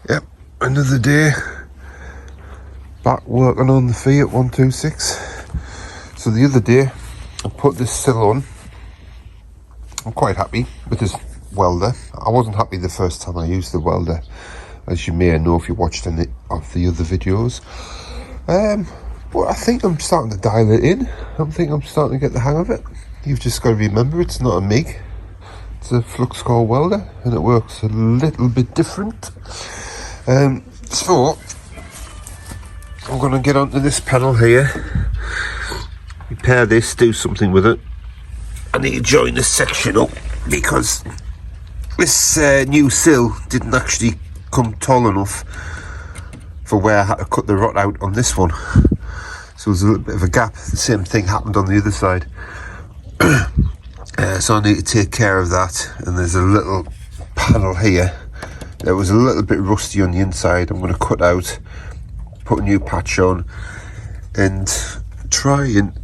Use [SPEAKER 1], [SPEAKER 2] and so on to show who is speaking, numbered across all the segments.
[SPEAKER 1] Yep, another day back working on the Fiat 126. So the other day I put this sill on. I'm quite happy with this welder. I wasn't happy the first time I used the welder, as you may know if you watched any of the other videos. But I think I'm starting to dial it in. I think I'm starting to get the hang of it. You've just got to remember it's not a MIG. It's a flux core welder and it works a little bit different. So I'm going to get onto this panel here, repair this, do something with it. I need to join this section up because this new sill didn't actually come tall enough for where I had to cut the rot out on this one. So there's a little bit of a gap. The same thing happened on the other side. So I need to take care of that. And there's a little panel here that was a little bit rusty on the inside. I'm going to cut out, put a new patch on, and try and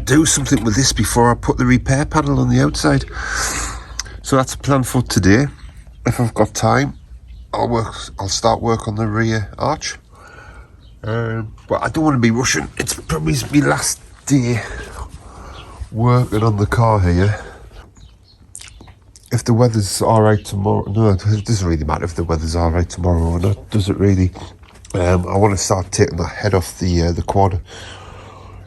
[SPEAKER 1] do something with this before I put the repair panel on the outside. So that's a plan for today. If I've got time, I'll start work on the rear arch. But I don't want to be rushing. It's probably my last day working on the car here. If the weather's alright tomorrow, no, it doesn't really matter if the weather's alright tomorrow or not, does it really? I want to start taking the head off the quad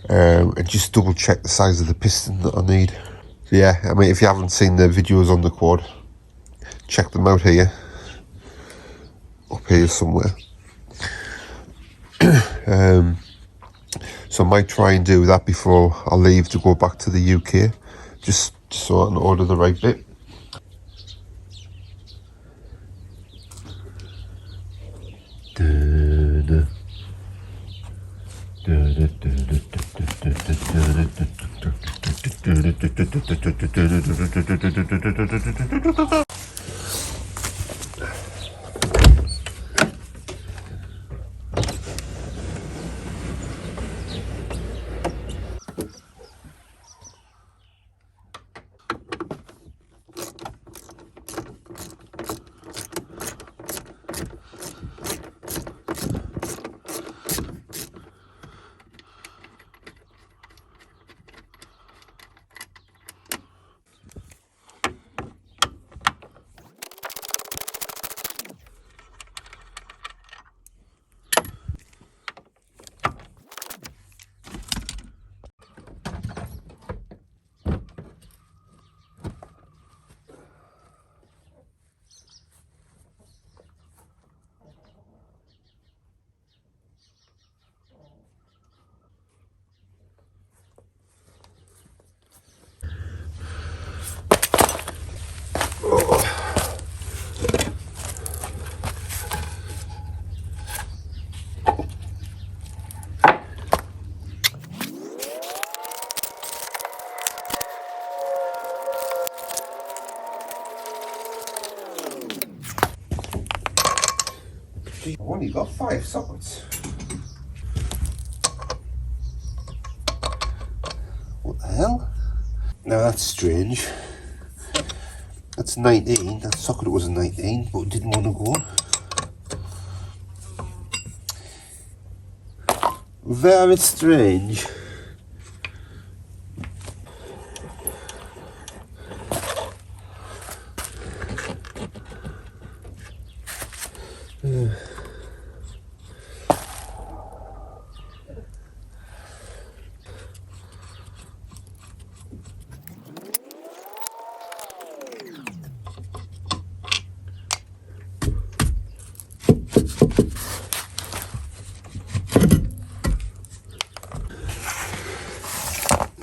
[SPEAKER 1] and just double check the size of the piston that I need. So yeah, I mean, if you haven't seen the videos on the quad, check them out here, up here somewhere. So I might try and do that before I leave to go back to the UK, just so I can order the right bit. I've only got 5 sockets. What the hell? Now that's strange. That's 19. That socket was a 19, but it didn't want to go. Very strange.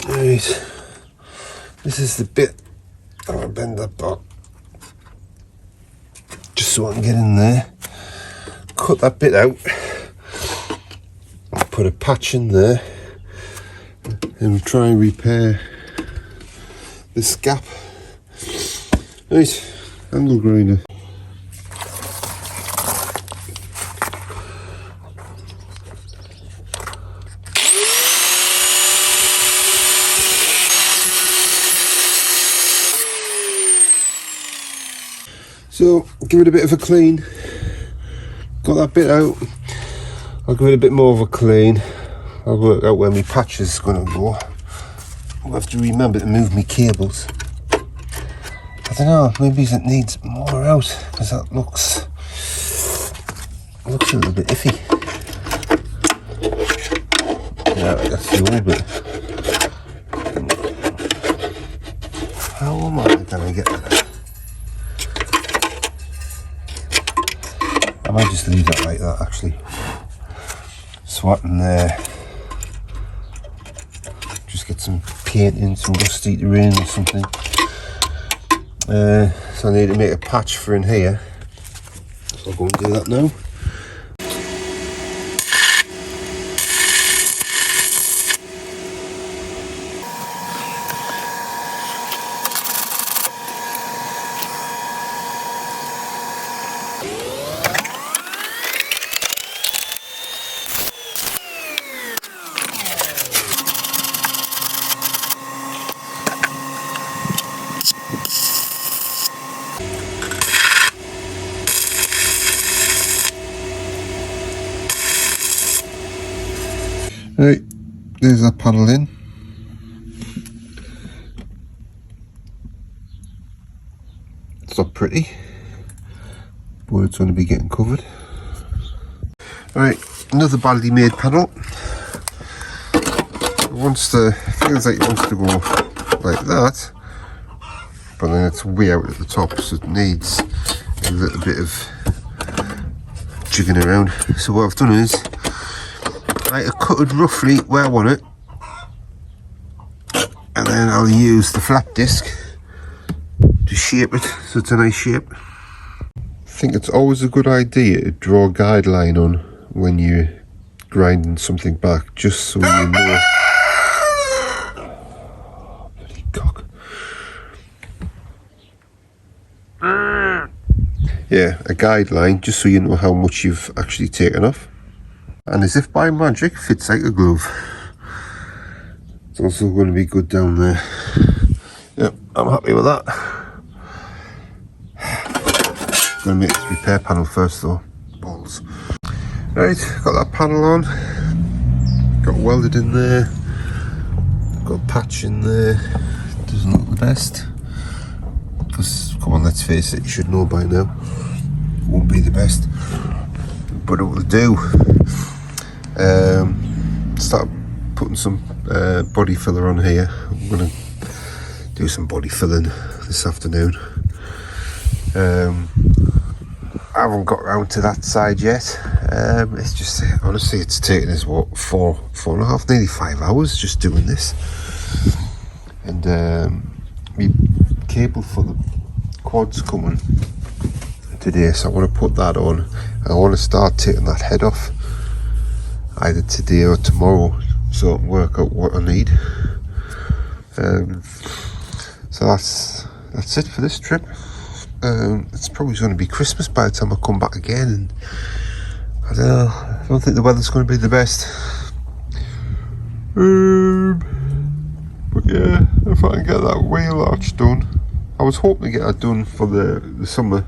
[SPEAKER 1] Right, this is the bit I'm going to bend that part just so I can get in there, cut that bit out, put a patch in there and try and repair this gap. Right, angle grinder. So give it a bit of a clean, got that bit out. I'll give it a bit more of a clean. I'll work out where my patch is going to go. I'll have to remember to move my cables. I don't know, maybe it needs more out, because that looks a little bit iffy. Yeah, that's the old bit. How am I going to get that? I might just leave that like that, actually. Swatting there. Just get some paint in, some rusty to rain or something. So I need to make a patch for in here. So I'll go and do that now. Right, there's that panel in. It's not pretty, but it's going to be getting covered. Right, another badly made panel. It feels like it wants to go like that, but then it's way out at the top, so it needs a little bit of jigging around. So what I've done is, I cut it roughly where I want it, and then I'll use the flat disc to shape it so it's a nice shape. I think it's always a good idea to draw a guideline on when you're grinding something back, just so you know. Oh, bloody cock. Yeah, a guideline, just so you know how much you've actually taken off. And as if by magic, fits like a glove. It's also going to be good down there. Yep, I'm happy with that. Going to make this repair panel first though. Balls. Right, got that panel on. Got welded in there. Got a patch in there. Doesn't look the best. Because, come on, let's face it, you should know by now. Won't be the best. But it will do. Start putting some body filler on here. I'm going to do some body filling this afternoon. I haven't got around to that side yet. It's just, honestly, it's taken us what, four and a half, nearly 5 hours just doing this. And my cable for the quad's coming today, so I want to put that on. I want to start taking that head off either today or tomorrow, so I can work out what I need. So that's it for this trip. It's probably going to be Christmas by the time I come back again, and I don't know, I don't think the weather's going to be the best. But yeah, if I can get that wheel arch done, I was hoping to get that done for the summer,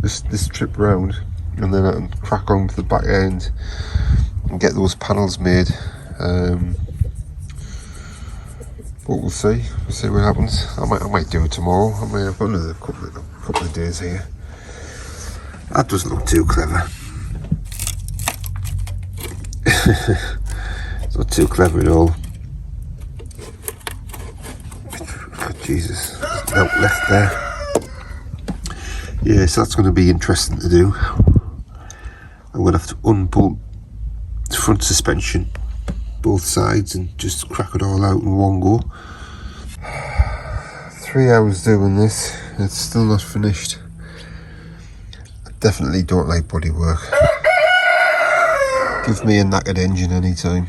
[SPEAKER 1] this trip round, and then I can crack on with the back end and get those panels made. But we'll see what happens. I might do it tomorrow. I mean, I've got another couple of days here. That doesn't look too clever. It's not too clever at all. Oh, Jesus, no, left there. Yeah, so that's going to be interesting to do. I'm going to have to unbolt the front suspension, both sides, and just crack it all out in one go. 3 hours doing this, it's still not finished. I definitely don't like body work. Give me a knackered engine anytime.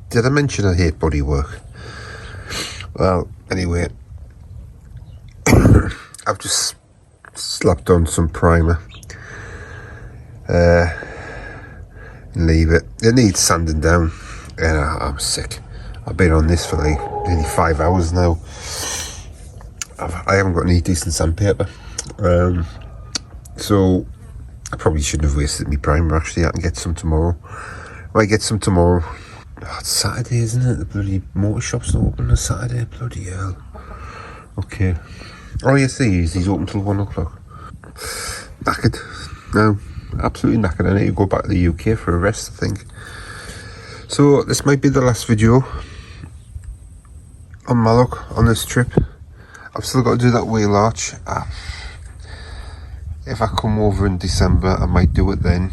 [SPEAKER 1] Did I mention I hate body work? Well, anyway, I've just slapped on some primer. Leave it. It needs sanding down. And I'm sick. I've been on this for like nearly 5 hours now. I haven't got any decent sandpaper. So I probably shouldn't have wasted my primer. Actually, I can get some tomorrow. Might get some tomorrow. Oh, it's Saturday, isn't it? The bloody motor shop's not open on Saturday. Bloody hell. Okay. Oh yes, he is. He's open till 1 o'clock. Knackered. No, absolutely knackered. I need to go back to the UK for a rest, I think. So this might be the last video on Mallock on this trip. I've still got to do that wheel arch. If I come over in December, I might do it then.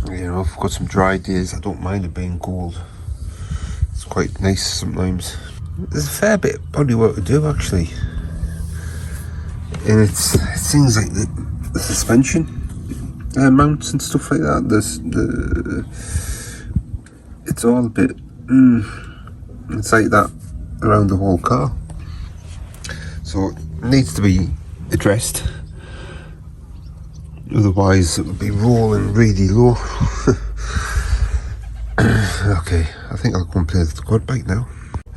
[SPEAKER 1] You know, if I've got some dry days, I don't mind it being cold. It's quite nice sometimes. There's a fair bit of body work to do actually. And it seems like the suspension mounts and stuff like that. It's all a bit. It's like that around the whole car. So it needs to be addressed. Otherwise it would be rolling really low. Okay, I think I'll go and play with the quad bike now.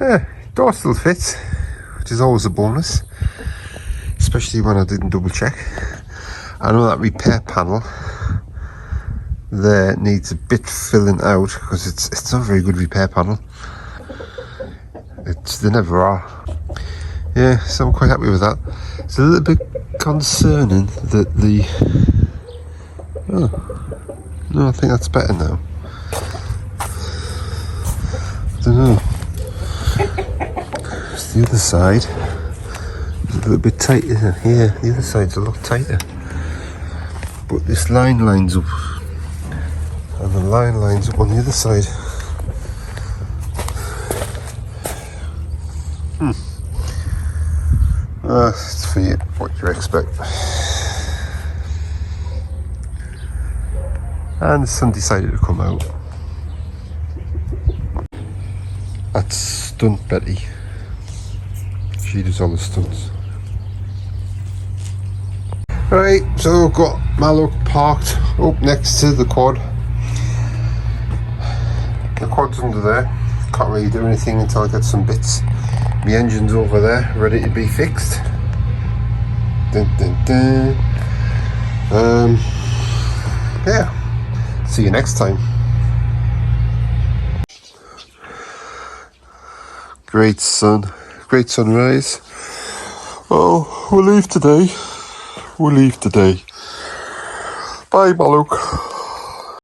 [SPEAKER 1] Yeah, door still fits, which is always a bonus. Especially when I didn't double check. I know that repair panel there needs a bit filling out because it's not a very good repair panel. They never are. Yeah, so I'm quite happy with that. It's a little bit concerning that no, I think that's better now. I don't know. It's the other side. It's a little bit tighter here. The other side's a lot tighter. But this line lines up. And the line lines up on the other side. It's Fiat, what do you expect? And the sun decided to come out. That's Stunt Betty. She does all the stunts. Right, so I've got Mallock parked up next to the quad. The quad's under there. Can't really do anything until I get some bits. My engine's over there, ready to be fixed. Dun, dun, dun. Yeah. See you next time. Great sun. Great sunrise. Oh, we'll leave today. We'll leave today. Bye, Mallock.